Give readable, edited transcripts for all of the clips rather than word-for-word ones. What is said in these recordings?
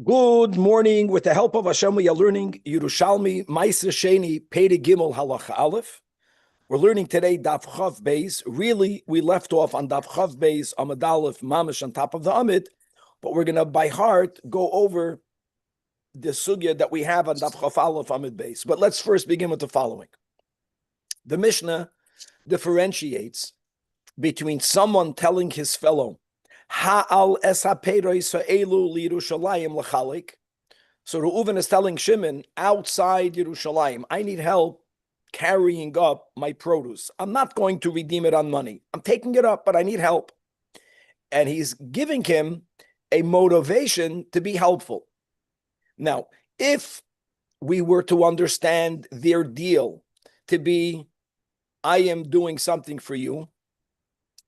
Good morning. With the help of Hashem, we are learning Yerushalmi, Ma'aser Sheni, Pei Gimel, Halacha Aleph. We're learning today Daf Chav Beis. Really, we left off on Daf Chav Beis, Amud Aleph, Mamish on top of the Amid, but we're going to, by heart, go over the sugya that we have on Daf Chav Aleph, Amid Beis. But let's first begin with the following. The Mishnah differentiates between someone telling his fellow, Ha'al esaperois ha'elu liYerushalayim l'chalik. So Reuven is telling Shimon, outside Yerushalayim, I need help carrying up my produce. I'm not going to redeem it on money. I'm taking it up, but I need help. And he's giving him a motivation to be helpful. Now, if we were to understand their deal to be, I am doing something for you,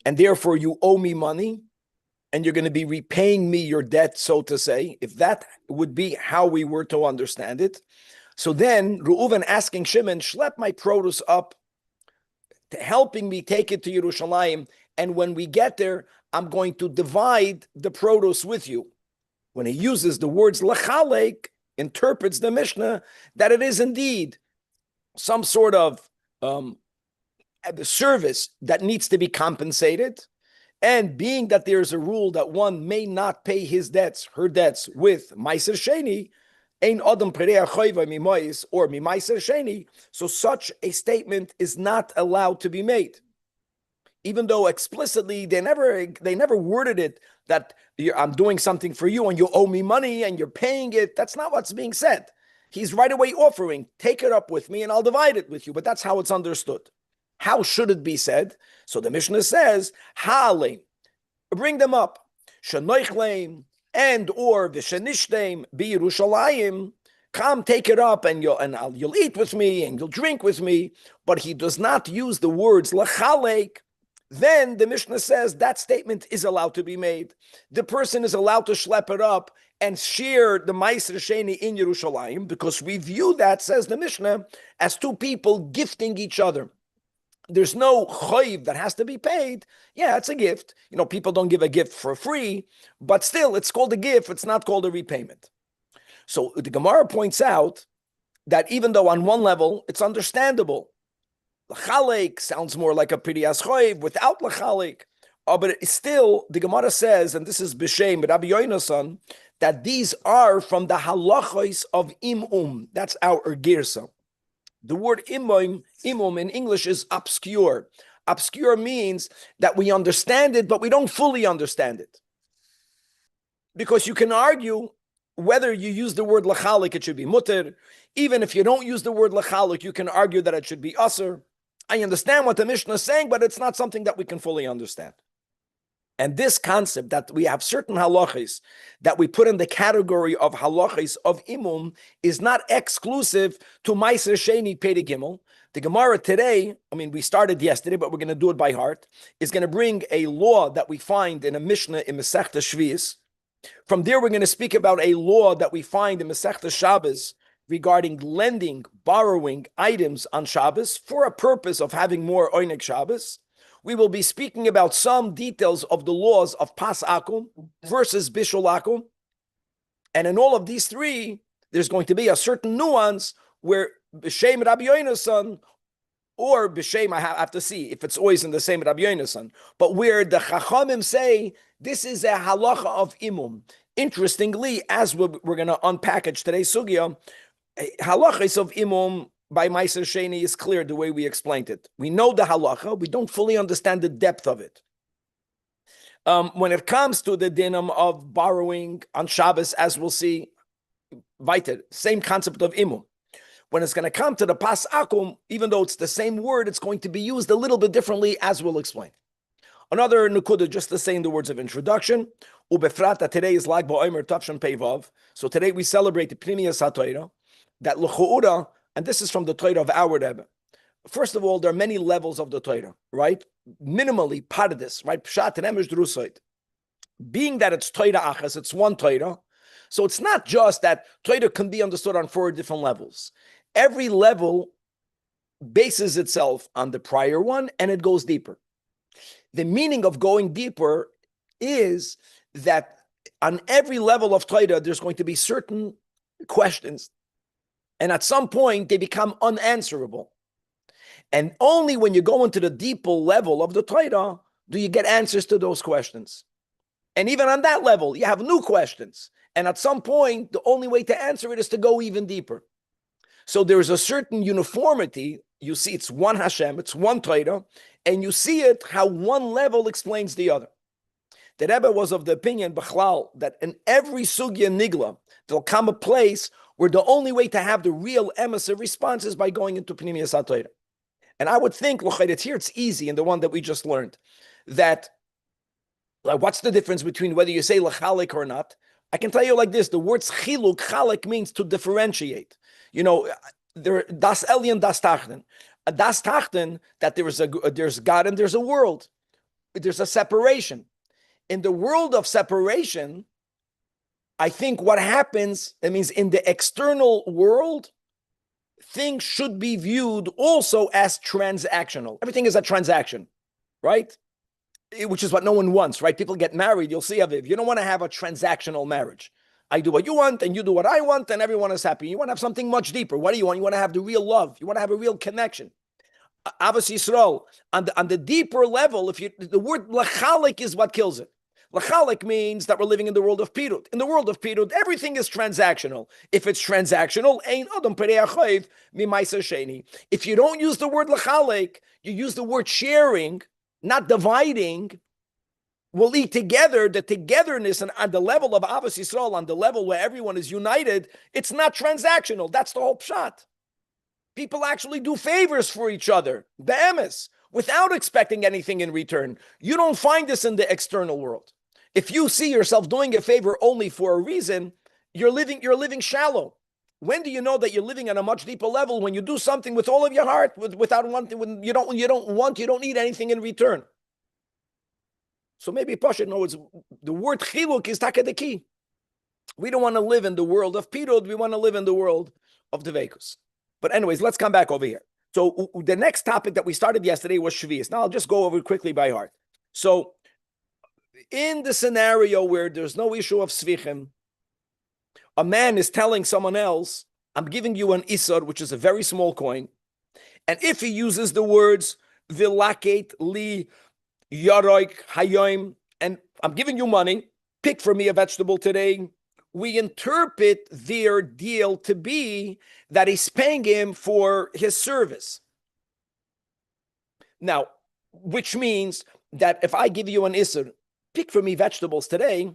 and therefore you owe me money, and you're going to be repaying me your debt, so to say, if that would be how we were to understand it. So then Reuven asking Shimon, schlep my produce up, helping me take it to Yerushalayim, and when we get there, I'm going to divide the produce with you. When he uses the words lechalek, interprets the Mishnah that it is indeed some sort of service that needs to be compensated. And being that there's a rule that one may not pay his debts, her debts, with Ma'aser Sheni, ein adam pereach choiva mimois or mima'aser Sheni, so such a statement is not allowed to be made. Even though explicitly they never worded it that I'm doing something for you and you owe me money and you're paying it. That's not what's being said. He's right away offering, take it up with me and I'll divide it with you. But that's how it's understood. How should it be said? So the Mishnah says, Ha'aleim, bring them up. Shenoichlaim and or v'shenishtem b'Yerushalayim. Come, take it up, and you'll eat with me and you'll drink with me. But he does not use the words lachalek. Then the Mishnah says that statement is allowed to be made. The person is allowed to schlep it up and share the Ma'aser Sheni in Yerushalayim, because we view that, says the Mishnah, as two people gifting each other. There's no choiv that has to be paid. Yeah, it's a gift. You know, people don't give a gift for free, but still, it's called a gift. It's not called a repayment. So the Gemara points out that even though on one level, it's understandable. L'chalek sounds more like a pirias choiv without l'chalek. But it's still, the Gemara says, and this is b'shem, Rabbi Yoinasan, that these are from the halachos of imum. That's our girsa. The word imum in English is obscure. Obscure means that we understand it, but we don't fully understand it. Because you can argue whether you use the word lachalik, it should be mutter. Even if you don't use the word lachalik, you can argue that it should be asr. I understand what the Mishnah is saying, but it's not something that we can fully understand. And this concept that we have certain halachis that we put in the category of halachis of imum is not exclusive to Ma'aser Sheni Pei Gimel. The Gemara today, we started yesterday, but we're going to do it by heart, is going to bring a law that we find in a Mishnah in Masechta Shvius. From there, we're going to speak about a law that we find in Masechta Shabbos regarding lending, borrowing items on Shabbos for a purpose of having more Oineg Shabbos. We will be speaking about some details of the laws of Pas Akum versus Bishul Akum. And in all of these three, there's going to be a certain nuance where B'Shem Rabbi Yoinasan or B'Shem, I have to see if it's always in the same Rabbi Yoinasan, but where the Chachamim say this is a halacha of imum. Interestingly, as we're going to unpackage today's sugya, halachas of imum by Ma'aser Sheni is clear the way we explained it. We know the halacha, we don't fully understand the depth of it. When it comes to the dinam of borrowing on Shabbos, as we'll see, weiter, same concept of imum. When it's going to come to the pas akum, even though it's the same word, it's going to be used a little bit differently, as we'll explain. Another nukuda, just to say in the words of introduction, ubefrata, today is Lag BaOmer Tavshan Peivav. So today we celebrate the Pnimiyas HaTorah, that l'chu'ura, and this is from the Torah of our Rebbe. First of all, there are many levels of the Torah, right? Minimally, pardes, right? Pshat and emesh drusait. Being that it's Torah achas, it's one Torah, so it's not just that Torah can be understood on 4 different levels. Every level bases itself on the prior one, and it goes deeper. The meaning of going deeper is that on every level of Torah, there's going to be certain questions. And at some point, they become unanswerable. And only when you go into the deeper level of the Torah do you get answers to those questions. And even on that level, you have new questions. And at some point, the only way to answer it is to go even deeper. So there's a certain uniformity. You see, it's one Hashem, it's one Torah, and you see it how one level explains the other. The Rebbe was of the opinion, Bechlal, that in every sugya nigla, there'll come a place where the only way to have the real emissaire response is by going into Pnimiyas HaTorah. And I would think, it's here, it's easy, in the one that we just learned, that like, what's the difference between whether you say lachalik or not? I can tell you like this: the word chiluk, chalik means to differentiate. You know, das elyon, das tachten. Das tachten, that there's God and there's a world. There's a separation. In the world of separation, I think what happens, it means in the external world, things should be viewed also as transactional. Everything is a transaction, right? Which is what no one wants, right? People get married, you'll see, Aviv, you don't want to have a transactional marriage. I do what you want, and you do what I want, and everyone is happy. You want to have something much deeper. What do you want? You want to have the real love. You want to have a real connection. Avos Yisrael, on the deeper level, the word lachalik is what kills it. Lachalik means that we're living in the world of Pirut. In the world of Pirut, everything is transactional. If it's transactional, ein adam perei achoiv mimaiser sheni. If you don't use the word lachalik, you use the word sharing, not dividing, will eat together. The togetherness and on the level of Avos Yisrael, on the level where everyone is united, it's not transactional. That's the whole pshat. People actually do favors for each other, be'emes, without expecting anything in return. You don't find this in the external world. If you see yourself doing a favor only for a reason, you're living shallow. When do you know that you're living on a much deeper level? When you do something with all of your heart, without wanting, when you don't need anything in return. So maybe Pasha knows the word chiluk is taka the key. We don't want to live in the world of pirud. We want to live in the world of devekus. But anyways, let's come back over here. So the next topic that we started yesterday was Shvius. Now I'll just go over it quickly by heart. So in the scenario where there's no issue of svichim, a man is telling someone else, I'm giving you an isar, which is a very small coin. And if he uses the words, vilaket li yaroik hayoim, and I'm giving you money, pick for me a vegetable today, we interpret their deal to be that he's paying him for his service. Now, which means that if I give you an isser, pick for me vegetables today,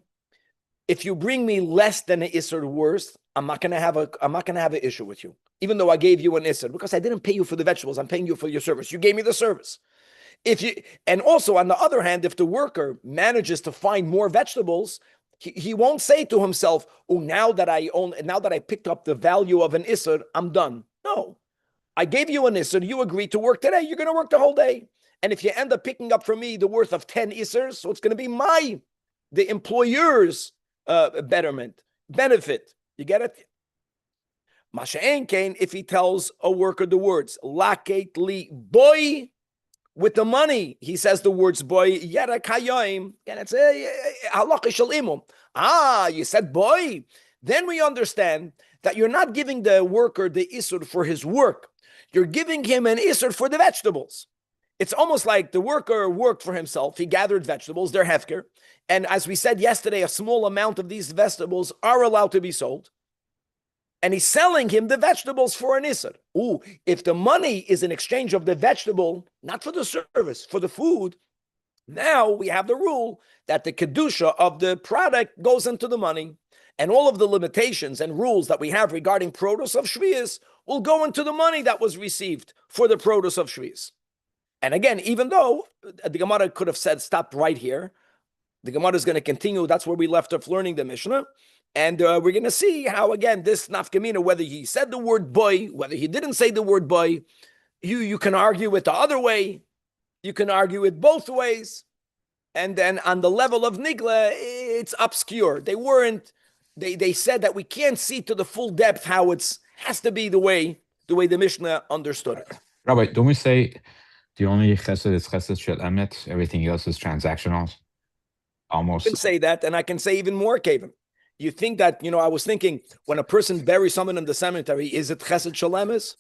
if you bring me less than an isser worth, I'm not gonna have an issue with you, even though I gave you an isser, because I didn't pay you for the vegetables, I'm paying you for your service. You gave me the service. And also on the other hand, if the worker manages to find more vegetables, he won't say to himself, "Oh, now that I picked up the value of an isser, I'm done." No, I gave you an isser. You agreed to work today. You're going to work the whole day. And if you end up picking up for me the worth of 10 issers, so it's going to be the employer's benefit. You get it? Masha'en Kain, if he tells a worker the words laket li boy. With the money, he says the words boy, yara kayoim, and it's halacha shel imum. You said boy. Then we understand that you're not giving the worker the isur for his work. You're giving him an isur for the vegetables. It's almost like the worker worked for himself. He gathered vegetables, they're hefker. And as we said yesterday, a small amount of these vegetables are allowed to be sold. And he's selling him the vegetables for an isser. If the money is in exchange of the vegetable, not for the service, for the food, now we have the rule that the kedusha of the product goes into the money, and all of the limitations and rules that we have regarding produce of shvius will go into the money that was received for the produce of shvius. And again, even though the Gemara could have said, stop right here, the Gemara is going to continue. That's where we left off learning the Mishnah. And we're going to see how, again, this nafkamina, whether he said the word boy, whether he didn't say the word boy, you can argue it the other way. You can argue it both ways. And then on the level of nigla, it's obscure. They said that we can't see to the full depth how it has to be the way the Mishnah understood it. Rabbi, don't we say the only chesed is chesed shel emet, everything else is transactional? almost. You can say that, and I can say even more, Kevin. You think that, I was thinking, when a person buries someone in the cemetery, is it chesed shalemis?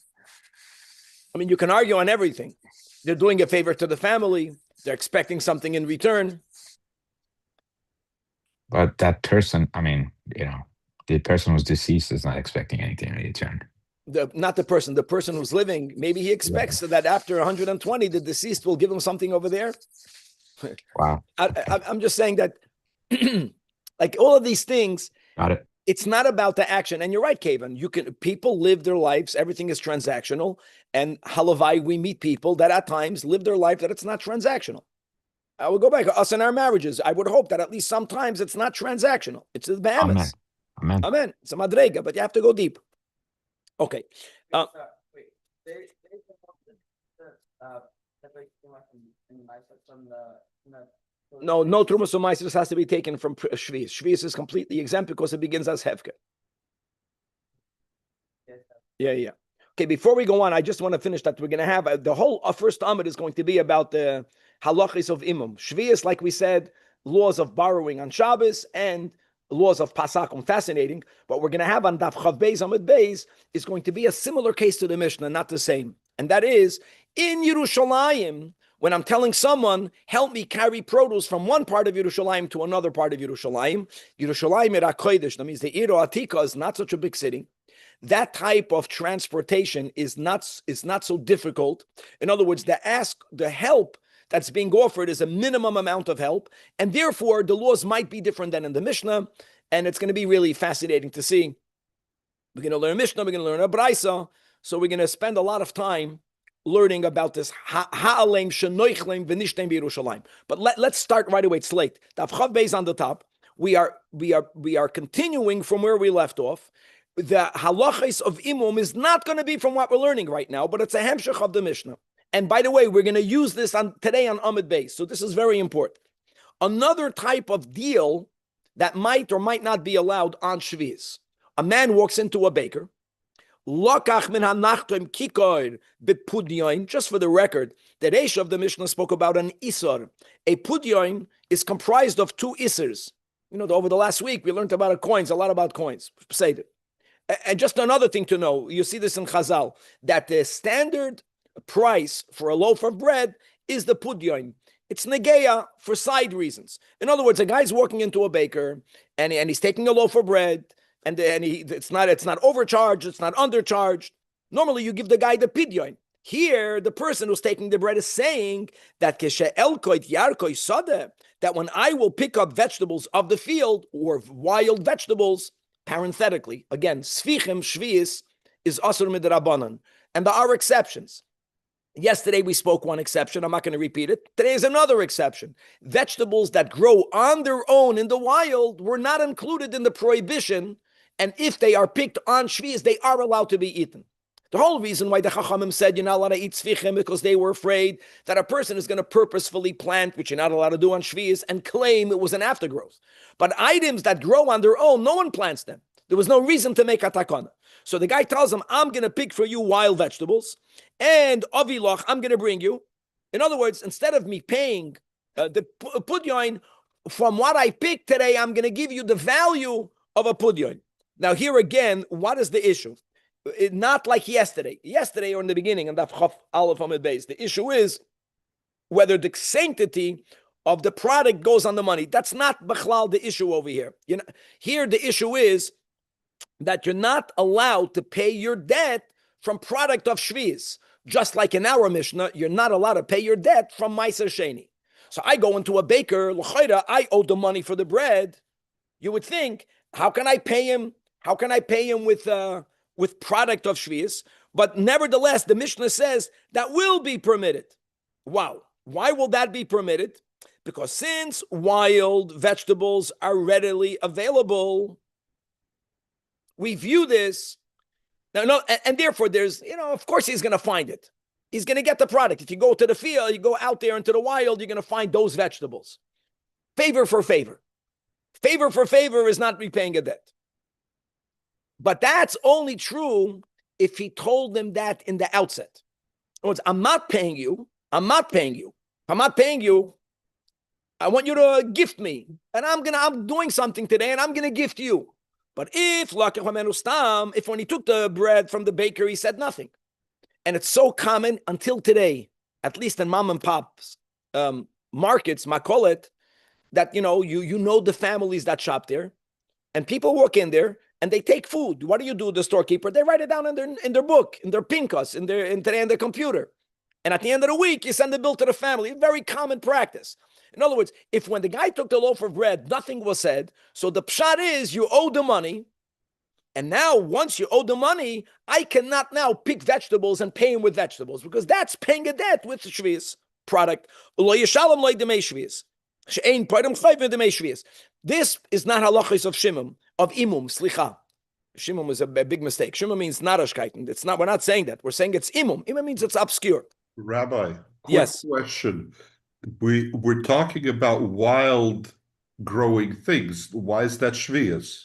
I mean, you can argue on everything. They're doing a favor to the family. They're expecting something in return. But that person, I mean, the person who's deceased is not expecting anything in return. Not the person who's living, maybe he expects that after 120, the deceased will give him something over there. Wow. I'm just saying that, like all of these things, Got it. it's not about the action. And you're right, Kevin. People live their lives. Everything is transactional. And halavai, we meet people that at times live their life that it's not transactional. I would go back. Us in our marriages, I would hope that at least sometimes it's not transactional. It's a behemoth. Amen. Amen. It's a madrega, but you have to go deep. Okay. No trumas umaisis has to be taken from shvius. Shvius is completely exempt because it begins as hefker. Yeah. Okay, before we go on, I just want to finish that. We're going to have the whole first Amud is going to be about the halachis of imum. Shvius, like we said, laws of borrowing on Shabbos and laws of pasakum. Fascinating. But we're going to have on Daf Chav Beis Amud Beis is going to be a similar case to the Mishnah, not the same. And that is in Yerushalmi. When I'm telling someone, help me carry produce from one part of Yerushalayim to another part of Yerushalayim, Yerushalayim Ira Kodesh, that means the Iro Atika is not such a big city. That type of transportation is not so difficult. In other words, the help that's being offered is a minimum amount of help, and therefore the laws might be different than in the Mishnah, and it's going to be really fascinating to see. We're going to learn Mishnah, we're going to learn a Braisa, so we're going to spend a lot of time learning about this ha'alem shenoichlem v'nishtem b'Yerushalayim. But let's start right away. It's late. Daf Chav Beis on the top. We are continuing from where we left off. The halachos of imum is not going to be from what we're learning right now, but it's a hemshech of the Mishnah. And by the way, we're going to use this today on Amud Beis. So this is very important. Another type of deal that might or might not be allowed on Shvius. A man walks into a baker. Lokach min hanachtem kikoir bepudyoin. Just for the record, the Reish of the Mishnah spoke about an isar. A pudyoin is comprised of two isars. Over the last week we learned about coins, a lot about coins. And just another thing to know, you see this in Chazal, that the standard price for a loaf of bread is the pudyoin. It's negeya for side reasons. In other words, a guy's walking into a baker and he's taking a loaf of bread. And it's not overcharged, it's not undercharged. Normally, you give the guy the pidyon. Here, the person who's taking the bread is saying that that when I will pick up vegetables of the field or wild vegetables, parenthetically, again, svichim shvius is asur midrabanan, and there are exceptions. Yesterday we spoke one exception. I'm not going to repeat it. Today is another exception. Vegetables that grow on their own in the wild were not included in the prohibition. And if they are picked on Shvius, they are allowed to be eaten. The whole reason why the Chachamim said you're not allowed to eat Tzvichim because they were afraid that a person is going to purposefully plant, which you're not allowed to do on Shvius, and claim it was an aftergrowth. But items that grow on their own, no one plants them. There was no reason to make a takana. So the guy tells him, I'm going to pick for you wild vegetables, and avilach, I'm going to bring you. In other words, instead of me paying the pudyon, from what I picked today, I'm going to give you the value of a pudyon. Now, here again, what is the issue? Not like yesterday. Yesterday or in the beginning, and Daf Chaf Aleph Amud Beis, the issue is whether the sanctity of the product goes on the money. That's not b'chlal the issue over here. Here the issue is that you're not allowed to pay your debt from product of Shvius. Just like in our Mishnah, you're not allowed to pay your debt from Meiser Sheni. So I go into a baker, l'chayra, I owe the money for the bread. You would think, how can I pay him? How can I pay him with product of Shvius? But nevertheless, the Mishnah says that will be permitted. Wow. Why will that be permitted? Because since wild vegetables are readily available, we view this, and therefore there's, of course he's going to find it. He's going to get the product. If you go to the field, you go out there into the wild, you're going to find those vegetables. Favor for favor. Favor for favor is not repaying a debt. But that's only true if he told them that in the outset. In other words, I'm not paying you. I'm not paying you. I want you to gift me, and I'm doing something today, and I'm gonna gift you. But if when he took the bread from the baker, he said nothing. And it's so common until today, at least in mom and pop's markets, makolet, that you know the families that shop there, and people walk in there and they take food. What do you do, the storekeeper? They write it down in their book, in their pincus, in their computer. And at the end of the week, you send the bill to the family. Very common practice. In other words, if when the guy took the loaf of bread, nothing was said, so the pshat is you owe the money, and now once you owe the money, I cannot now pick vegetables and pay him with vegetables, because that's paying a debt with the shvius product. This is not halachos of shimum, of imum, slicha. Shimum is a big mistake. Shimum means narashkeiten. It's not. We're not saying that. We're saying it's imum. Imum means it's obscure. Rabbi, quick Yes. question. We're talking about wild growing things. Why is that shvius?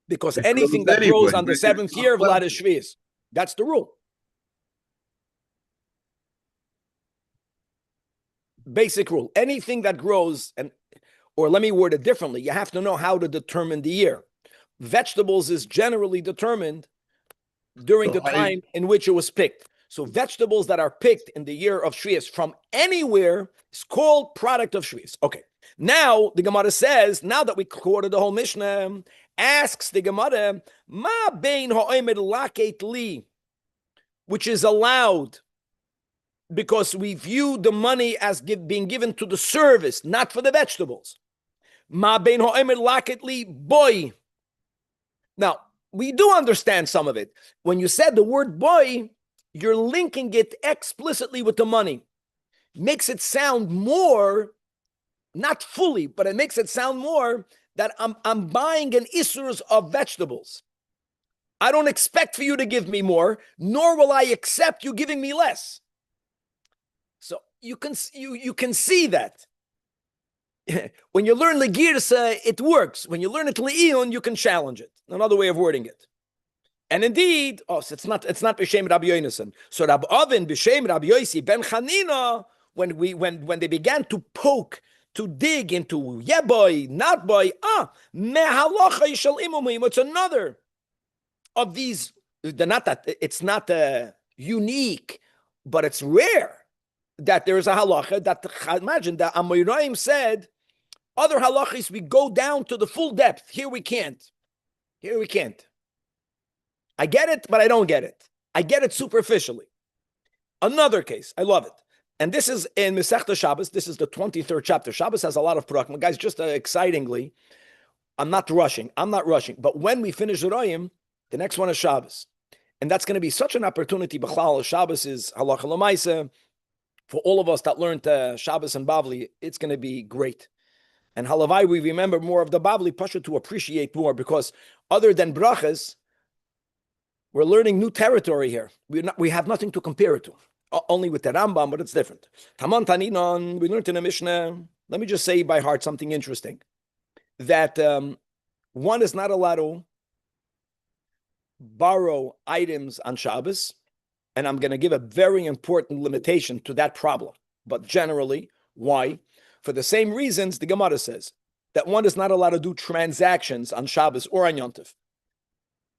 Because anything that grows on the seventh year of Vlad is shvius. That's the rule. Basic rule. Anything that grows, or let me word it differently, you have to know how to determine the year. Vegetables is generally determined during the time in which it was picked. So vegetables that are picked in the year of Shvius from anywhere is called product of Shvius. Okay. Now the Gemara says, now that we quoted the whole Mishnah, asks the Gemara, Ma bein ha'omer laket li, which is allowed because we view the money as being given to the service, not for the vegetables. Ma bein ha'omer laket li boy. Now, we do understand some of it. When you said the word boy, you're linking it explicitly with the money. Makes it sound more, not fully, but it makes it sound more that I'm buying an isurs of vegetables. I don't expect for you to give me more, nor will I accept you giving me less. So you can see that. When you learn Legirsa, it works. When you learn it Le'iyun, you can challenge it. Another way of wording it. And indeed, so it's not B'Shem Rabbi Yonasan. So Rabbi Avin, B'Shem Rabbi Yosi, Ben Chanina, when they began to poke, to dig into, yeah boy, not boy, mehalacha yishal imumim. It's another of these, it's not unique, but it's rare that there is a halacha that, imagine that Amoraim said, other halachis, we go down to the full depth. Here we can't. I get it, but I don't get it. I get it superficially. Another case, I love it. And this is in Masechta Shabbos. This is the 23rd chapter. Shabbos has a lot of parakim. Guys, just excitingly, I'm not rushing. But when we finish the Royim, the next one is Shabbos. And that's going to be such an opportunity. B'chlal, Shabbos is halacha l'maisa. For all of us that learned Shabbos and Bavli, it's going to be great. And halavai, we remember more of the Bavli Pasha to appreciate more, because other than brachas, we're learning new territory here. We have nothing to compare it to. Only with the Rambam, but it's different. Taman Taninon, we learned in the Mishnah, let me just say by heart something interesting, that one is not allowed to borrow items on Shabbos, and I'm going to give a very important limitation to that problem. But generally, why? For the same reasons the Gemara says, that one is not allowed to do transactions on Shabbos or on Yom Tov.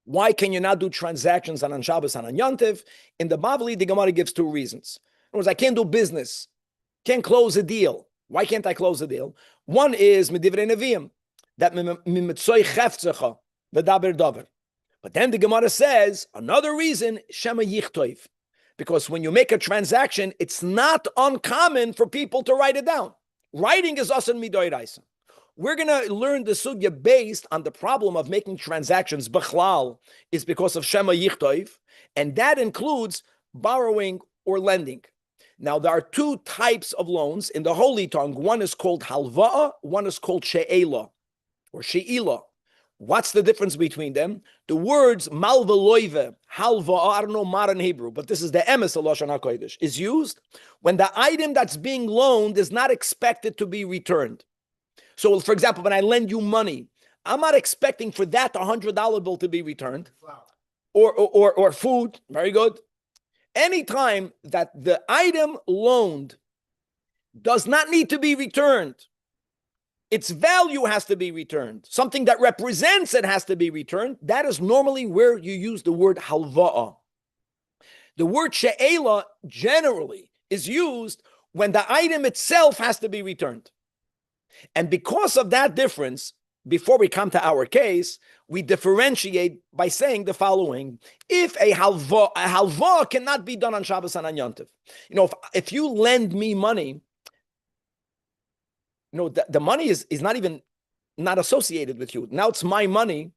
Why can you not do transactions on Shabbos and on Yom Tov? In the Bavli, the Gemara gives two reasons. In other words, I can't do business, can't close a deal. Why can't I close a deal? One is Medivrei Neviim, that mimitzoy cheftzecha v'daber davar. But then the Gemara says, another reason, Shema Yichtoiv. Because when you make a transaction, it's not uncommon for people to write it down. Writing is asan midoiraisa. We're going to learn the sugya based on the problem of making transactions. B'chlal is because of Shema Yichtoiv, and that includes borrowing or lending. Now, there are two types of loans in the Holy Tongue. One is called halva'a, one is called she'ela or she'ila. What's the difference between them? The words malva loive, halva'a, I don't know modern Hebrew, but this is the emes of Lashon HaKodesh, is used when the item that's being loaned is not expected to be returned. So, for example, when I lend you money, I'm not expecting for that $100 bill to be returned, or food. Very good. Anytime that the item loaned does not need to be returned, its value has to be returned. Something that represents it has to be returned. That is normally where you use the word halva'a. The word she'ela generally is used when the item itself has to be returned. And because of that difference, before we come to our case, we differentiate by saying the following. If a halva cannot be done on Shabbos and on Yom Tov. If you lend me money, the money is not associated with you. Now it's my money.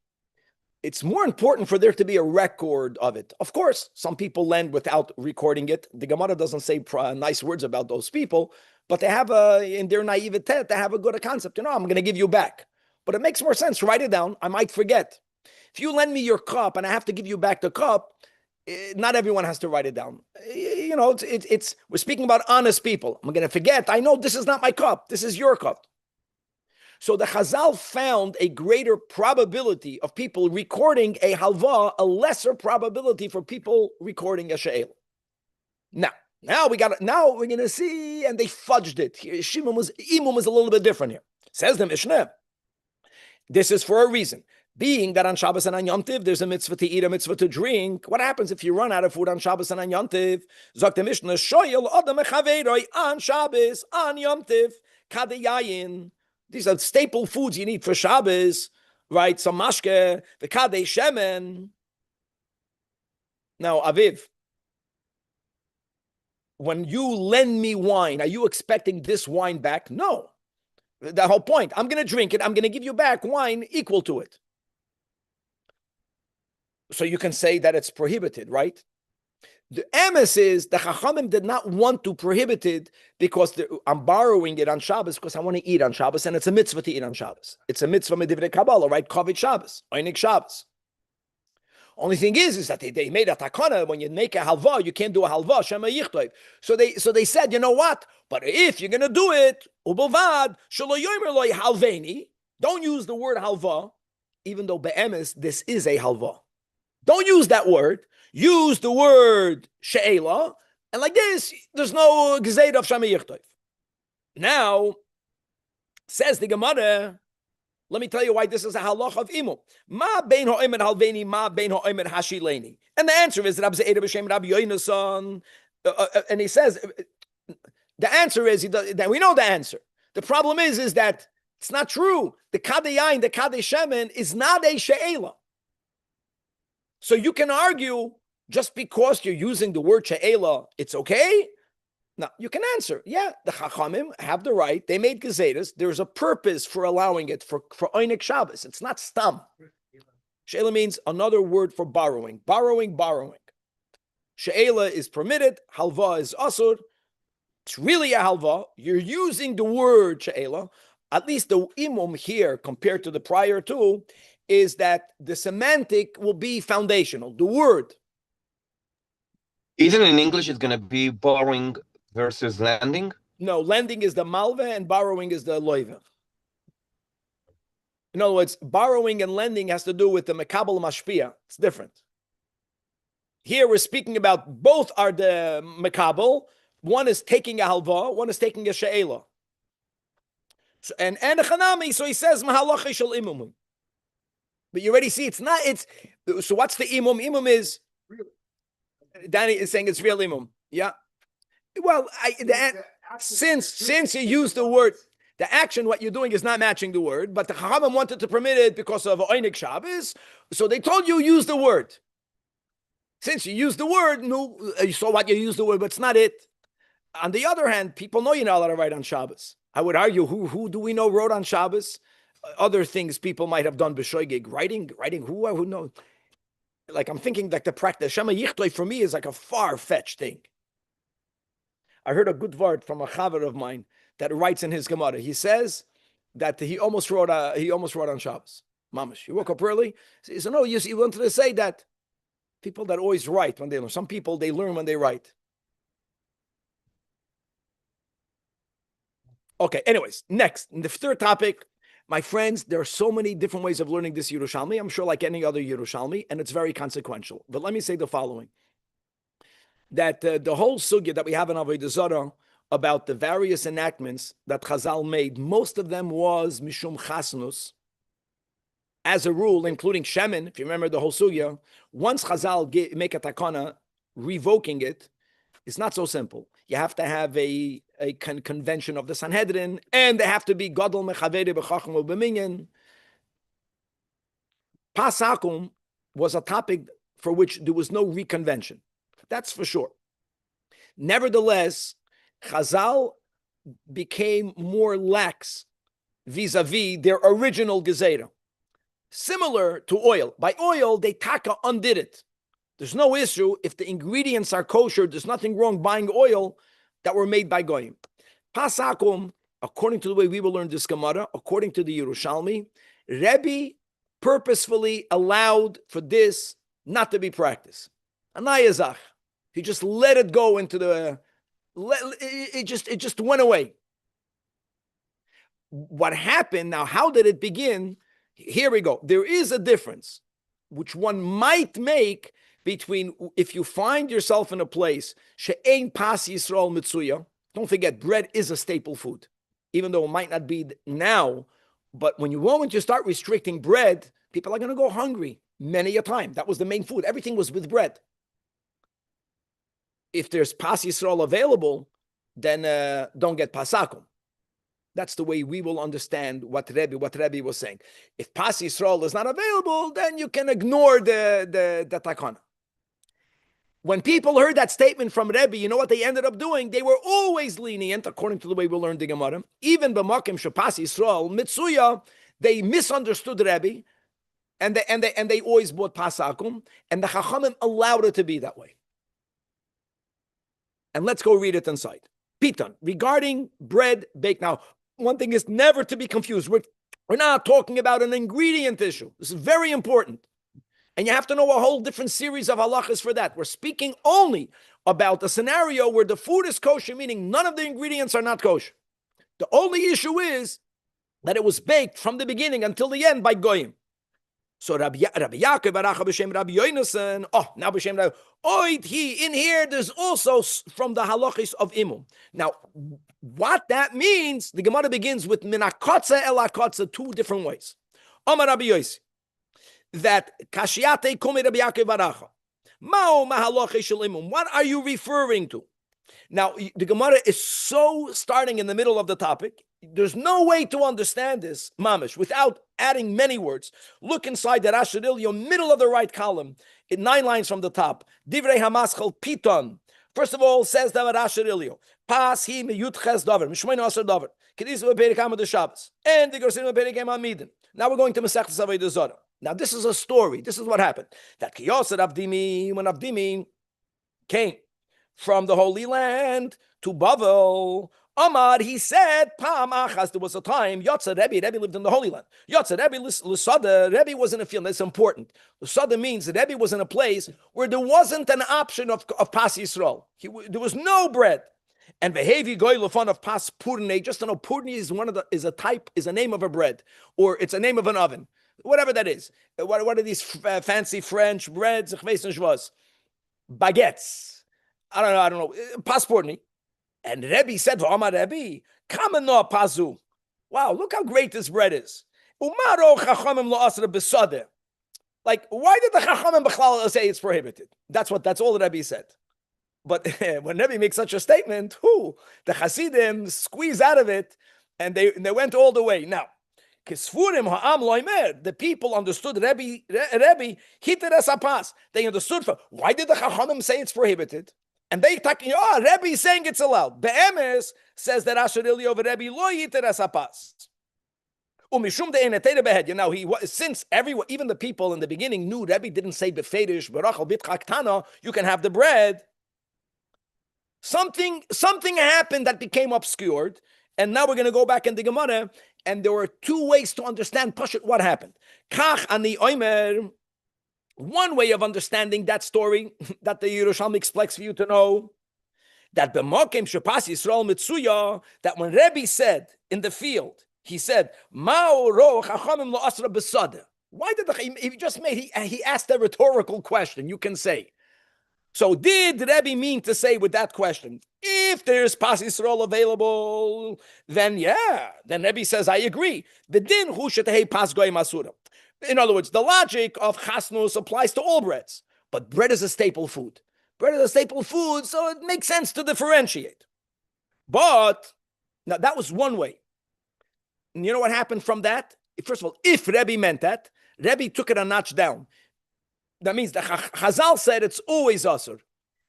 It's more important for there to be a record of it. Of course, some people lend without recording it. The Gemara doesn't say nice words about those people, but they have in their naivete, they have a good concept. I'm going to give you back. But it makes more sense. Write it down. I might forget. If you lend me your cup and I have to give you back the cup, not everyone has to write it down. We're speaking about honest people. I'm going to forget. I know this is not my cup. This is your cup. So the Chazal found a greater probability of people recording a halva, a lesser probability for people recording a she'el. Now we're going to see, and they fudged it. Imum was a little bit different here. Says the Mishnah. This is for a reason. Being that on Shabbos and on Yom Tiv, there's a mitzvah to eat, a mitzvah to drink. What happens if you run out of food on Shabbos and on Yom Tiv? Zok the Mishnah, shoyel adam echaveiroi on Shabbos, on Yom Tiv, kadeyayin. These are staple foods you need for Shabbos, right? Some mashke, the kadei shemen. Now, Aviv, when you lend me wine, are you expecting this wine back? No. The whole point. I'm going to drink it. I'm going to give you back wine equal to it. So you can say that it's prohibited, right? The emes is the Chachamim did not want to prohibit it because I'm borrowing it on Shabbos because I want to eat on Shabbos, and it's a mitzvah to eat on Shabbos. It's a mitzvah medivrei Kabbalah, right? Kovit Shabbos, Einik Shabbos. Only thing is that they made a takana. When you make a halva, you can't do a halva. Shema yichtoiv. So they said, you know what? But if you're gonna do it, ubavad shelo yomer loy halveni. Don't use the word halva, even though be'emes this is a halva. Don't use that word. Use the word she'ela, and like this, there's no gezeid of shema yichtoiv. Now, says the Gemara. Let me tell you why this is a halach of imum. Ma bein ha'omer halveni, ma bein ha'omer hashileni. And the answer is Rabbi Ze'eda b'shem Rabbi Yonason. And he says, the answer is, that we know the answer. The problem is that it's not true. The kadei yain, the kadei shemen is not a she'ela. So you can argue just because you're using the word she'ela, it's okay. Now, you can answer, yeah, the Chachamim have the right. They made Gezedas. There's a purpose for allowing it for Einik Shabbos. It's not stam. She'ela means another word for borrowing. Borrowing. She'ela is permitted. Halva is asur. It's really a halva. You're using the word she'ela. At least the imum here, compared to the prior two, is that the semantic will be foundational. The word. Isn't in English it's going to be borrowing versus lending? No, lending is the malve and borrowing is the loive. In other words, borrowing and lending has to do with the mekabel mashpia. It's different. Here we're speaking about both are the mekabel. One is taking a halva, one is taking a she'ela. So, and a chanami, so he says mahalachi shel imum. But you already see it's not. So what's the imum? Imum is Danny is saying it's real imum. Yeah. Well, since you use the word, the action, what you're doing is not matching the word, but the Chachamim wanted to permit it because of Einik Shabbos, so they told you use the word. Since you use the word, no, so what you use the word, but it's not it. On the other hand, people know you're not allowed to write on Shabbos. I would argue, who do we know wrote on Shabbos? Other things people might have done b'shoigig, writing, who knows? Like I'm thinking like the practice, Shema Yichtoi for me is like a far-fetched thing. I heard a good word from a chaver of mine that writes in his Gemara. He says that he almost wrote on Shabbos. Mamash, he woke up early. He said, no, he wanted to say that people that always write when they learn. Some people, they learn when they write. Okay, anyways, next, the third topic, my friends, there are so many different ways of learning this Yerushalmi. I'm sure like any other Yerushalmi, and it's very consequential. But let me say the following. That the whole sugya that we have in Avodah Zarah about the various enactments that Chazal made, most of them was Mishum Chasnus. As a rule, including Shemin, if you remember the whole sugya, once Chazal make a takana revoking it, it's not so simple. You have to have a convention of the Sanhedrin, and they have to be Gadol Mechavere B'Chacham U'B'Minyan. Pasakum was a topic for which there was no reconvention. That's for sure. Nevertheless, Chazal became more lax vis-a-vis their original Gezerah. Similar to oil. By oil, they taka undid it. There's no issue if the ingredients are kosher. There's nothing wrong buying oil that were made by goyim. Pasakum, according to the way we will learn this Gemara, according to the Yerushalmi, Rabbi purposefully allowed for this not to be practiced. Anayazach, he just let it go into the. It just went away. What happened now? How did it begin? Here we go. There is a difference, which one might make between if you find yourself in a place, she'ein pas Yisrael mitzuya. Don't forget, bread is a staple food, even though it might not be now. But when you start restricting bread, people are going to go hungry many a time. That was the main food. Everything was with bread. If there's pas Yisrael available, then don't get pasakum. That's the way we will understand what Rabbi was saying. If pas Yisrael is not available, then you can ignore the takana. When people heard that statement from Rabbi, you know what they ended up doing? They were always lenient, according to the way we learned the Gemara. Even b'makim shepas Yisrael mitzuya, they misunderstood Rabbi, and they always bought pasakum, and the Chachamim allowed it to be that way. And let's go read it inside. Piton, regarding bread baked. Now, one thing is never to be confused. We're not talking about an ingredient issue. This is very important. And you have to know a whole different series of halachas for that. We're speaking only about a scenario where the food is kosher, meaning none of the ingredients are not kosher. The only issue is that it was baked from the beginning until the end by goyim. So Rabbi Yaakov Baracha b'shem Rabbi Yonasan. Oh, now b'shem Rabbi. In here, there's also from the halachis of imum. Now, what that means, the Gemara begins with minakotza elakotza, two different ways. Omar Rabbi Yosi, that kashiate kume Rabbi Yaakov Baracha. Mao mahalochi shel imum. What are you referring to? Now, the Gemara is so starting in the middle of the topic. There's no way to understand this, mamish, without adding many words. Look inside the Rashi Ilyo, middle of the right column, 9 lines from the top. Divrei Hamaschal Piton. First of all, says the Rashi Ilyo, Pas hi miyut ches davar, mishmein aser davar, kedis beperikam of the Shabbos, and the Gersin beperikam amidin. Now we're going to Masechtas Avodah Zarah. Now this is a story. This is what happened. That Kiyoser Avdimi, when Avdimi came from the Holy Land to Bavel, Amar, he said, Pam achas, there was a time, Yotza Rebbe lived in the Holy Land. Yotza Rebbe, Lusada, Rebbe was in a field, that's important. Lusada means that Rebbe was in a place where there wasn't an option of Pas Yisrael. There was no bread. And Vehevi Goy Lefon of Pas Purne, just to know, Purne is a name of a bread, or it's a name of an oven, whatever that is. What are these fancy French breads? Baguettes. I don't know. Pas Purne. And Rebbe said, V'amar Rebbe, Kameno Pazu. Wow, look how great this bread is. Umaro Chachamim lo asra besade. Like, why did the Chachamim B'chlal say it's prohibited? That's all the Rebbe said. But when Rebbe makes such a statement, the Hasidim squeeze out of it, and they went all the way. Now, Kisfurim ha'am loimer, the people understood Rebbe hitter as a pass. They understood why did the Chachamim say it's prohibited? And they talking, Rebbe is saying it's allowed. Be'emes says that Asher Ilyo Rebbe lo yiter as apas. Umishum de'enetere behed. Now since everyone, even the people in the beginning knew Rebbe didn't say befedish berachal bitchaktana, you can have the bread. Something happened that became obscured, and now we're going to go back in the Gemara, and there were 2 ways to understand Pashut what happened. Kach ani oimer. One way of understanding that story that the Yerushalmi expects for you to know, that b'mokim shepas Yisrael mitzuya, that when Rebbe said in the field, he said, Ma'o ro chachamim lo asra besada. Why did he asked a rhetorical question? You can say, So did Rebbe mean to say with that question, if there's Pas Yisrael available, then yeah, then Rebbe says, I agree. The din hu shetehei pas goyim asura. In other words, the logic of chasnus applies to all breads, but bread is a staple food. Bread is a staple food, so it makes sense to differentiate. But, now that was one way. And you know what happened from that? First of all, if Rebbe meant that, Rebbe took it a notch down. That means the Chazal said it's always asur.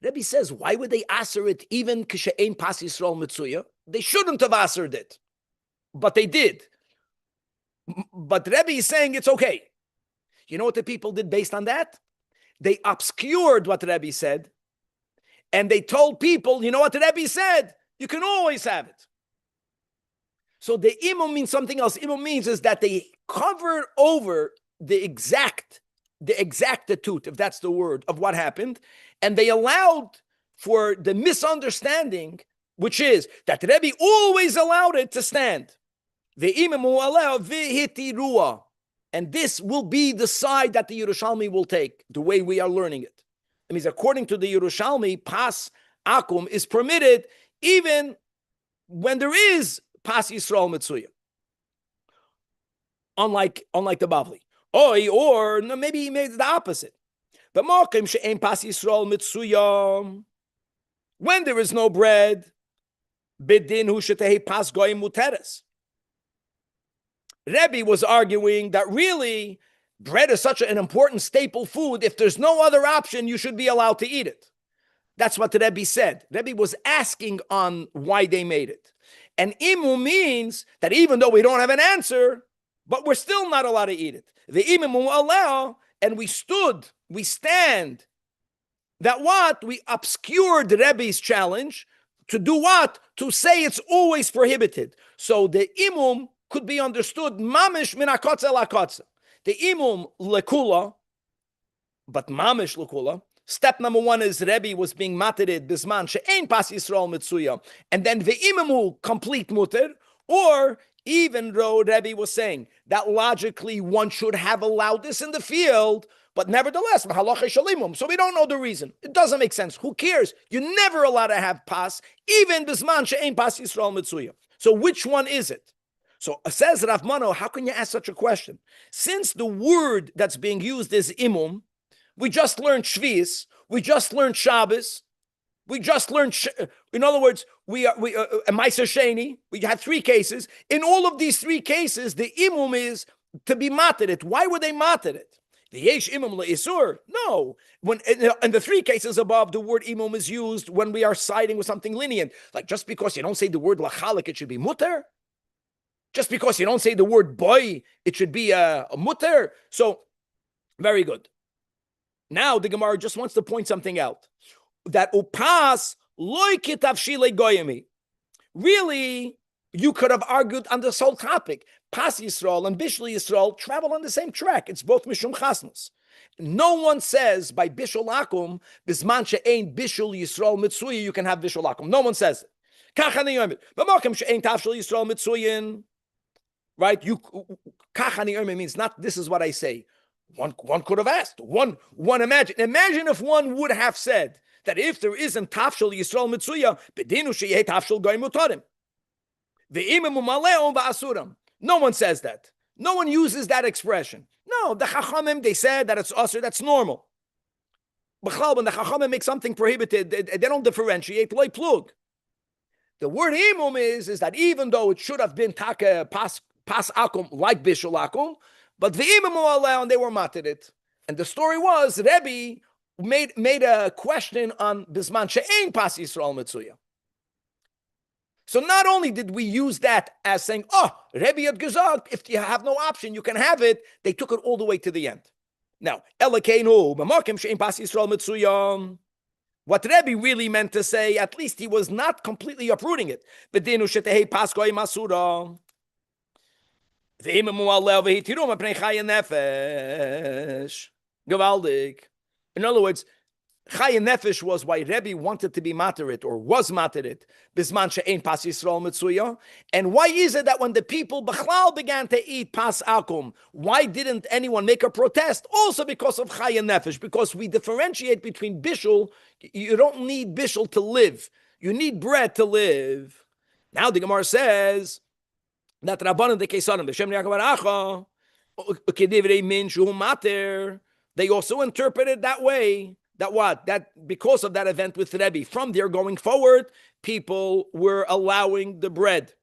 Rebbe says, why would they asur it even k'she'ein pas Yisrael mitzuya? They shouldn't have asured it, but they did. But Rebbe is saying it's okay. You know what the people did based on that? They obscured what Rebbe said, and they told people, you know what Rebbe said? You can always have it. So the imum means something else. Imum means is that they covered over the exactitude, if that's the word, of what happened, and they allowed for the misunderstanding, which is that Rebbe always allowed it to stand. The imam will allow v'hiti ruah, and this will be the side that the Yerushalmi will take, the way we are learning it. It means according to the Yerushalmi, pas akum is permitted even when there is pas Yisrael mitzuya. Unlike the Bavli. Or maybe he made the opposite. But Mokim she'ein pas Yisrael mitzuya, when there is no bread, bidin hu shetehei pas goyim muteres. Rebbe was arguing that really bread is such an important staple food. If there's no other option, you should be allowed to eat it. That's what the Rebbe said. Rebbe was asking on why they made it. And imu means that even though we don't have an answer, but we're still not allowed to eat it. The imam will allow, and we stand, that what? We obscured Rebbe's challenge to do what? To say it's always prohibited. So the imam could be understood mamish min hakotza lakotza. The imum lekula, but mamish lekula. Step number one is Rebbe was being matted bisman she'ein pas Yisrael mitzuya, and then the imamu complete mutter, or even though Rebbe was saying that logically one should have allowed this in the field, but nevertheless, so we don't know the reason. It doesn't make sense. Who cares? You're never allowed to have pas, even bisman she'ein pas Yisrael mitzuya. So which one is it? So says Rav Mano, how can you ask such a question? Since the word that's being used is imum, we just learned Shvius, we just learned Shabbos, we just learned, in other words, Meiser Sheni, we had 3 cases. In all of these 3 cases, the imum is to be mated it. Why were they mated it? The yesh imum le'isur? No. When in the 3 cases above, the word imum is used when we are siding with something lenient. Like just because you don't say the word lachalik, it should be mutter. Just because you don't say the word boy, it should be a mutter. So, very good. Now the Gemara just wants to point something out. That upas loy kitavshile goyimi. Really, you could have argued on this whole topic. Pas Yisrael and Bishul Yisrael travel on the same track. It's both Mishum Chasnus. No one says by Bishul Akum, Bisman she'ein Bishul Yisrael Mitzuyi, you can have Bishul Akum. No one says it. Kachani Yomit. B'makom she'ein Tavshil Yisrael Mitzuyin. Right? Kachani Yomit means not this is what I say. One could have asked. One imagine if one would have said that if there isn't Tafshil Yisrael Mitzuya, Bedinu she'yeh Tafshil Goy Mutarim. Ve'imim u'maleon va'asuram. No one says that. No one uses that expression. No, the Chachamim, they said that it's usur, that's normal. B'chlal, when the Chachamim make something prohibited, they don't differentiate, loy plug. The word imum is that even though it should have been taka pas akum, like bishul akum, but the imum allow, and they were mated it. And the story was, Rebbe made a question on bisman she'ein pas Yisrael mitzuya. So not only did we use that as saying, oh, Rebbe had gesagt, if you have no option, you can have it, they took it all the way to the end. Now, Elekeinu, b'makim she'ein pas Yisrael mitzuya. What Rebbe really meant to say, at least he was not completely uprooting it. B'dinu shetehei pas goy masura. V'imemu aleh v'hitirum apnei chaya nefesh. Gewaldig. In other words, Chaya Nefesh was why Rebbe wanted to be materit or was materit bisman she'ein pas Yisrael mitzuya. And why is it that when the people Bechlal began to eat pas akum, why didn't anyone make a protest? Also because of Chaya Nefesh, because we differentiate between bishul. You don't need bishul to live. You need bread to live. Now the Gemara says that Rabbanan de Kesarim b'Shem Yaakov Baracha min shu mater. They also interpreted that way. That what? That because of that event with Rebbe, from there going forward, people were allowing the bread,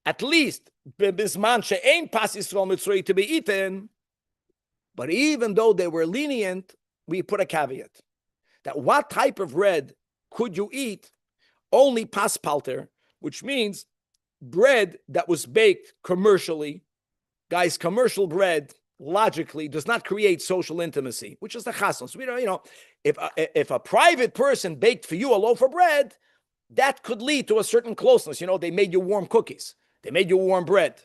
at least bisman she'ein pas Yisrael mitzrayim, to be eaten. But even though they were lenient, we put a caveat that what type of bread could you eat? Only pas palter, which means bread that was baked commercially. Guys, commercial bread logically does not create social intimacy, which is the chasson. So we don't, if a private person baked for you a loaf of bread, that could lead to a certain closeness. They made you warm cookies, they made you warm bread.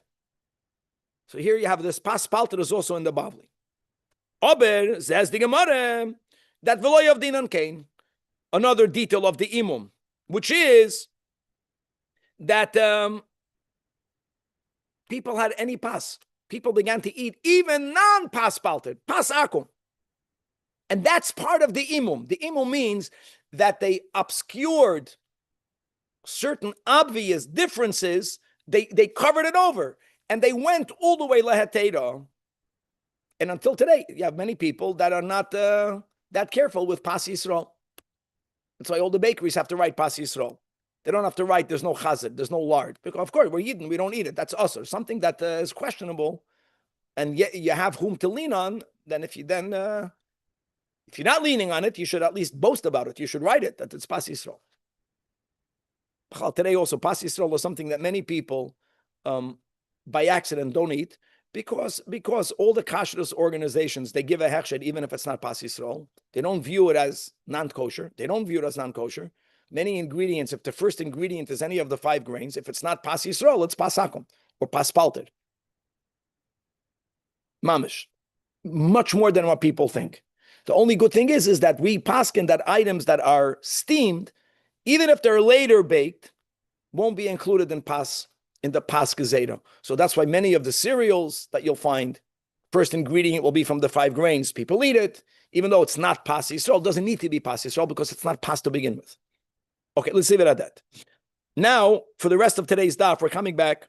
So here you have this pas palter is also in the Bavli. Aber says the Gemara that v'lo of dinan kain, another detail of the imum, which is that people had any pas. People began to eat even non-pas palter, pas akum. And that's part of the imum. The imum means that they obscured certain obvious differences. They covered it over. And they went all the way lehetera. And until today, you have many people that are not that careful with pas Yisrael. That's why all the bakeries have to write pas Yisrael. They don't have to write, there's no chazid, there's no lard. Because, of course, we're Yidden, we don't eat it. That's us, or something that is questionable. And yet you have whom to lean on. Then if you're not leaning on it, you should at least boast about it. You should write it, that it's pas Yisrael. Today also, pas Yisrael is something that many people, by accident, don't eat. Because all the kashrus organizations, they give a hechshed even if it's not pas Yisrael. They don't view it as non-kosher. Many ingredients, if the first ingredient is any of the 5 grains, if it's not pas Yisrael, it's pas akum or pas palter. Mamish. Much more than what people think. The only good thing is that we paskin that items that are steamed, even if they're later baked, won't be included in the pas gezeda. So that's why many of the cereals that you'll find, first ingredient will be from the 5 grains. People eat it, even though it's not pas Yisrael. It doesn't need to be pas Yisrael because it's not pas to begin with. Okay, let's leave it at that. Now, for the rest of today's daf, we're coming back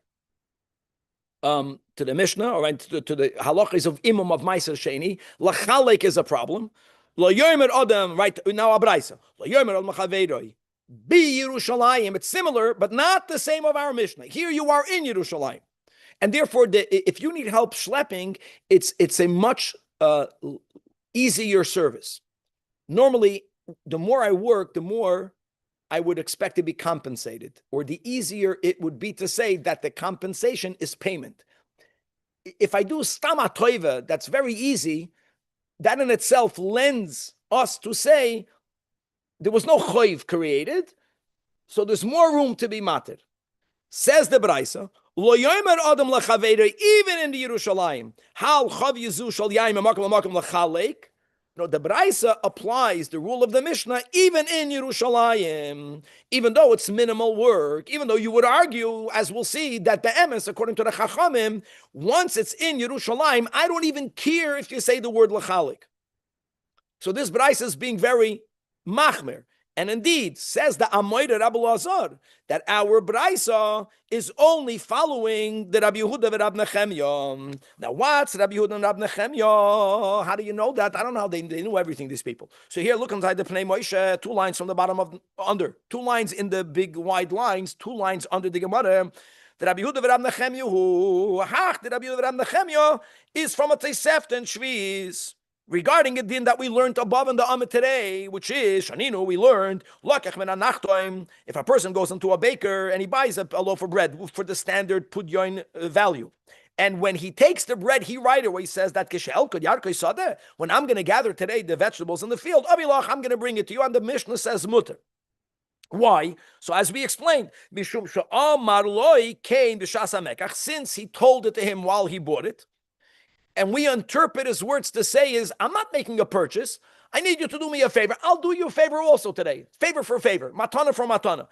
to the Mishnah, or to the halachas of imam of Meiser Sheni. Lachalek is a problem. Lo yomer adam, right now abraisa. Lo yomer al machaveiroi. Be Yerushalayim. It's similar, but not the same of our Mishnah. Here you are in Yerushalayim. And therefore, if you need help schlepping, it's a much easier service. Normally, the more I work, the more I would expect to be compensated, or the easier it would be to say that the compensation is payment. If I do stama toiva, that's very easy. That in itself lends us to say there was no choiv created, so there's more room to be matir. Says the Braisa, lo yomer adam lachaveira, even in the Yerushalayim, hal chav yizu shal yaim amakom amakom lachalek. No, the Braisa applies the rule of the Mishnah even in Yerushalayim, even though it's minimal work, even though you would argue, as we'll see, that the emes, according to the Chachamim, once it's in Yerushalayim, I don't even care if you say the word lachalik. So this Braisa is being very machmer. And indeed, says the Amoyre Rabbi Lazar, that our Braisa is only following the Rabbi Yehuda and Rabbi Nechemya. Now, what's Rabbi Yehuda and Rabbi Nechemya? How do you know that? I don't know how they knew everything, these people. So here, look inside the Pnei Moshe, 2 lines from the bottom of, under, 2 lines in the big wide lines, 2 lines under the Gemara. The Rabbi Yehuda and Rabbi Nechemya, the Rabbi Yehuda and Rabbi Nechemya is from a Tosefta and Shviz. Regarding a din that we learned above in the Amit today, which is, Shaninu, we learned, if a person goes into a baker and he buys a loaf of bread for the standard pudyon value, and when he takes the bread, he right away says that, when I'm going to gather today the vegetables in the field, I'm going to bring it to you, and the Mishnah says mutter. Why? So as we explained, since he told it to him while he bought it, and we interpret his words to say is, I'm not making a purchase. I need you to do me a favor. I'll do you a favor also today. Favor for favor. Matana for matana.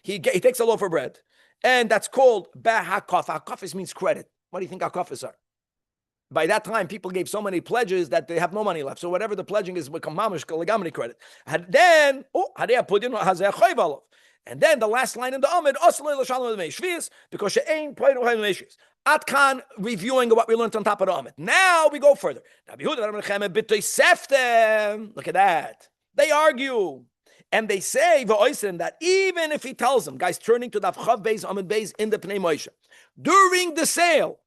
He takes a loaf of bread. And that's called Bahakaf. Hakafis means credit. What do you think hakafis are? By that time, people gave so many pledges that they have no money left. So whatever the pledging is, become mamish legamri credit. And then, and then the last line in the Amid, because she ain't playing Atkan reviewing what we learned on top of the Amid. Now we go further. Look at that. They argue. And they say that even if he tells them, guys, turning to the Chav Beis Amid Beis in the Pnei Moshe, during the sale,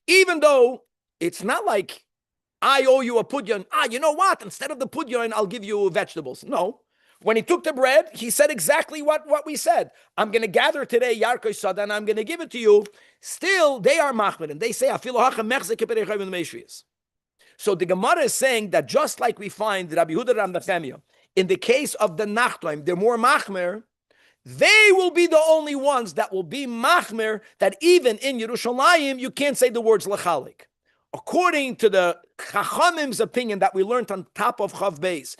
even though it's not like I owe you a pudyon. You know what? Instead of the pudyon, I'll give you vegetables. No. When he took the bread, he said exactly what we said. I'm going to gather today Yarkoi Sada and I'm going to give it to you. Still, they are machmir, and they say, so the Gemara is saying that just like we find Rabbi Yehuda and Nechemia, in the case of the Nachtoim, they're more machmir. They will be the only ones that will be machmir, that even in Yerushalmi, you can't say the words lechalik. According to the Chachamim's opinion that we learned on top of Chav Beis,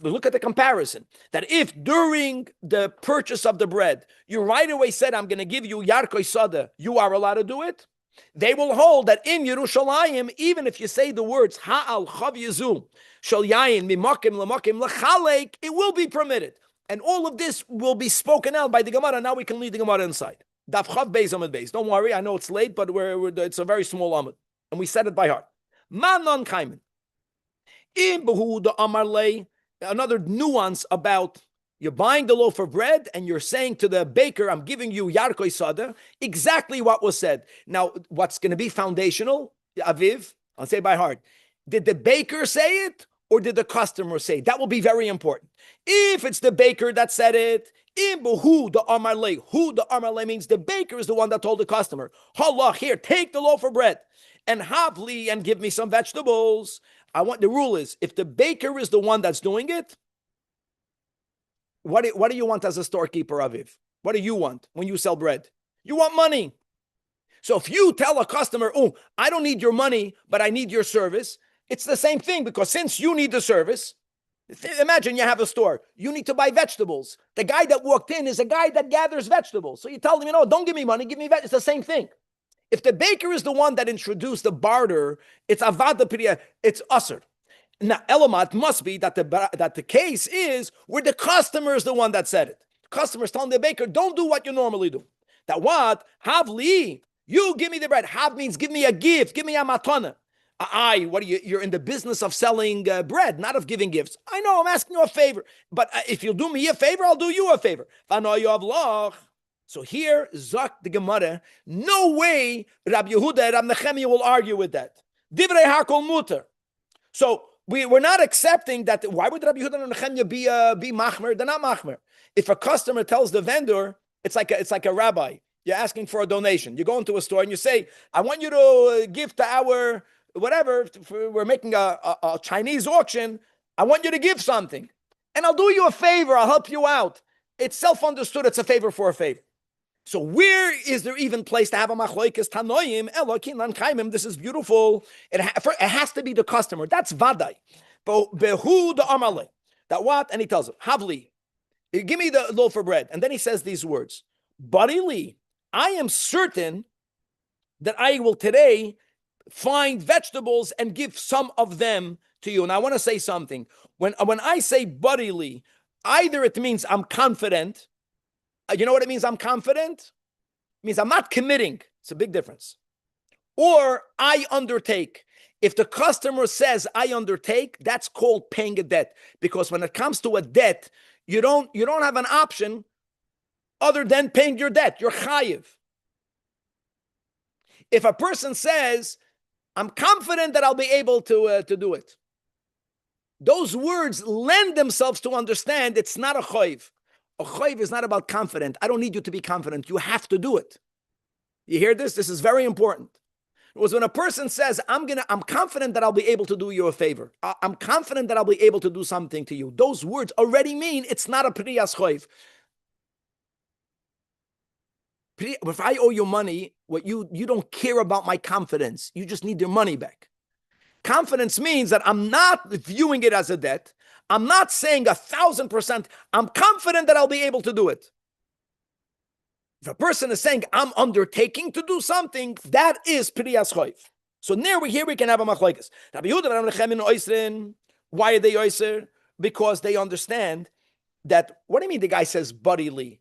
look at the comparison, that if during the purchase of the bread, you right away said, I'm going to give you Yarkoi Sada, you are allowed to do it. They will hold that in Yerushalayim, even if you say the words Ha'al Chav Yezu, Shal Yayin, Mimakim, Lamakim, Lechalek, it will be permitted. And all of this will be spoken out by the Gemara. Now we can lead the Gemara inside. Daf Chav Beis Amud Beis. Don't worry, I know it's late, but it's a very small Amud. And we said it by heart. Manon Kaiman. In Behu the Amar Lei, another nuance about you're buying the loaf of bread and you're saying to the baker, I'm giving you Yarkoi Sada, exactly what was said. Now, what's going to be foundational, Aviv, I'll say by heart. Did the baker say it or did the customer say it? That will be very important. If it's the baker that said it, who the Amar Le means the baker is the one that told the customer, Halach, here, take the loaf of bread and havli and give me some vegetables. The rule is, if the baker is the one that's doing it, what do you want as a storekeeper, Aviv? What do you want when you sell bread? You want money. So if you tell a customer, I don't need your money, but I need your service, it's the same thing, because since you need the service, imagine you have a store. You need to buy vegetables. The guy that walked in is a guy that gathers vegetables. So you tell him, don't give me money, give me vegetables. It's the same thing. If the baker is the one that introduced the barter, it's avada priya, it's usher. Now, Elamat must be that the case is where the customer is the one that said it. The customer is telling the baker, don't do what you normally do. That what? Havli, you give me the bread. Hav means give me a gift, give me a matana. What are you? You're in the business of selling bread, not of giving gifts. I know, I'm asking you a favor. But if you'll do me a favor, I'll do you a favor. So here, Zak the Gemara, no way Rabbi Yehuda and Rabbi Nechemia will argue with that. Divrei hakol muter. So we're not accepting that. Why would Rabbi Yehuda and Nechemia be machmer? They're not machmer. If a customer tells the vendor, it's like a rabbi. You're asking for a donation. You go into a store and you say, I want you to give to our whatever, we're making a Chinese auction. I want you to give something. And I'll do you a favor. I'll help you out. It's self-understood. It's a favor for a favor. So where is there even place to have a machloikes tanoim? Elokin kaimim. This is beautiful. It has to be the customer. That's vaday. Behu the amale. That what? And he tells him, Havli, give me the loaf of bread. And then he says these words. Barili, I am certain that I will today find vegetables and give some of them to you. And I want to say something. When I say bodily, either it means I'm confident. You know what it means? I'm confident? It means I'm not committing. It's a big difference. Or I undertake. If the customer says I undertake, that's called paying a debt. Because when it comes to a debt, you don't have an option other than paying your debt. You're chayiv. If a person says, I'm confident that I'll be able to do it. Those words lend themselves to understand it's not a chayiv. A chayiv is not about confident. I don't need you to be confident. You have to do it. You hear this? This is very important. It was when a person says, I'm confident that I'll be able to do you a favor. I'm confident that I'll be able to do something to you. Those words already mean it's not a priyas chayiv. If I owe you money, what you don't care about my confidence. You just need your money back. Confidence means that I'm not viewing it as a debt. I'm not saying 1,000%. I'm confident that I'll be able to do it. If a person is saying, I'm undertaking to do something, that is Priyas Choiv. So here we can have a machlokes. Why are they oyser? Because they understand that, what do you mean the guy says bodily?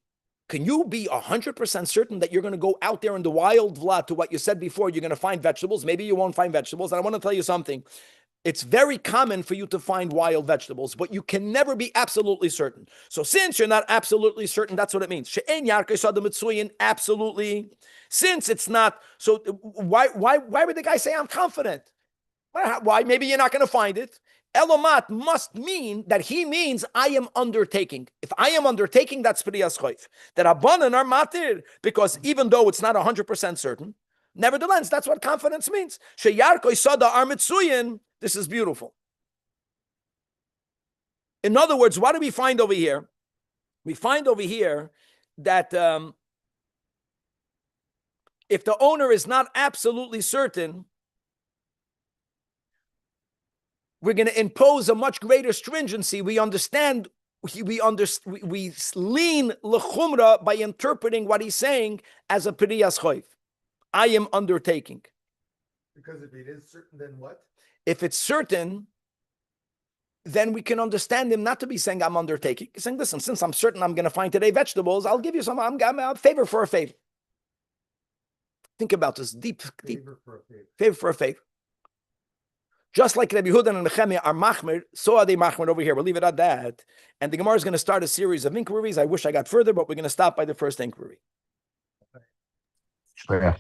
Can you be 100% certain that you're going to go out there in the wild, Vlad, to what you said before, you're going to find vegetables? Maybe you won't find vegetables. And I want to tell you something. It's very common for you to find wild vegetables, but you can never be absolutely certain. So since you're not absolutely certain, that's what it means. Absolutely. Since it's not, so why would the guy say, I'm confident? Why? Maybe you're not going to find it. Elomat must mean that he means I am undertaking. If I am undertaking, that's Priyas Choiv. That Rabbanan are matir, because even though it's not 100% certain, nevertheless, that's what confidence means. Sheyarkoi sada ar mitzuyin. This is beautiful. In other words, what do we find over here? We find over here that if the owner is not absolutely certain, we're going to impose a much greater stringency. We understand, we lean l'chumra by interpreting what he's saying as a Priyas Choiv. I am undertaking. Because if it is certain, then what? If it's certain, then we can understand him not to be saying I'm undertaking. He's saying, listen, since I'm certain I'm going to find today vegetables, I'll give you some. I'm a favor for a favor. Think about this deep Favor for a favor. favor for a favor. Just like Rabbi Yehuda and Nechemia are machmer, so are they machmer over here. We'll leave it at that. And the Gemara is going to start a series of inquiries. I wish I got further, but we're going to stop by the first inquiry. Yeah.